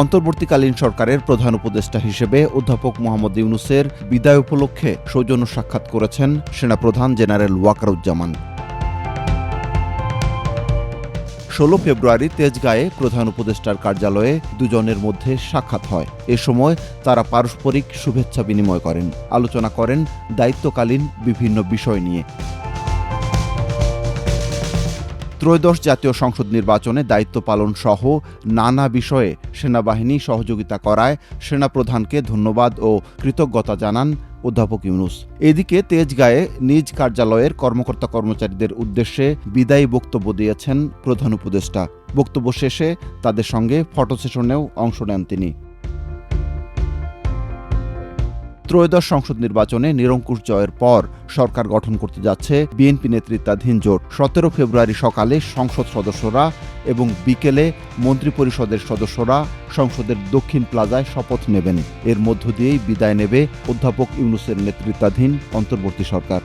অন্তর্বর্তীকালীন সরকারের প্রধান উপদেষ্টা হিসেবে অধ্যাপক মোহাম্মদ ইউনূসের বিদায় উপলক্ষে সৌজন্য সাক্ষাৎ করেছেন সেনাপ্রধান জেনারেল ওয়াকারুজ্জামান। 16 ফেব্রুয়ারি তেজগাঁয়ে প্রধান উপদেষ্টার কার্যালয়ে দুজনের মধ্যে সাক্ষাৎ হয়। এ সময় তারা পারস্পরিক শুভেচ্ছা বিনিময় করেন, আলোচনা করেন দায়িত্বকালীন বিভিন্ন বিষয় নিয়ে। ত্রয়োদশ জাতীয় সংসদ নির্বাচনে দায়িত্ব পালন সহ নানা বিষয়ে সেনাবাহিনী সহযোগিতা করায় সেনাপ্রধানকে ধন্যবাদ ও কৃতজ্ঞতা জানান অধ্যাপক ইউনূস। এদিকে তেজগাঁয়ে নিজ কার্যালয়ের কর্মকর্তা কর্মচারীদের উদ্দেশ্যে বিদায়ী বক্তব্য দিয়েছেন প্রধান উপদেষ্টা। বক্তব্য শেষে তাদের সঙ্গে ফটো সেশনেও অংশ নেন তিনি। ত্রয়োদশ সংসদ নির্বাচনে নিরঙ্কুশ জয়ের পর সরকার গঠন করতে যাচ্ছে বিএনপি নেতৃত্বাধীন জোট। 17 ফেব্রুয়ারি সকালে সংসদ সদস্যরা এবং বিকেলে মন্ত্রিপরিষদের সদস্যরা সংসদের দক্ষিণ প্লাজায় শপথ নেবেন। এর মধ্য দিয়েই বিদায় নেবে অধ্যাপক ইউনূসের নেতৃত্বাধীন অন্তর্বর্তী সরকার।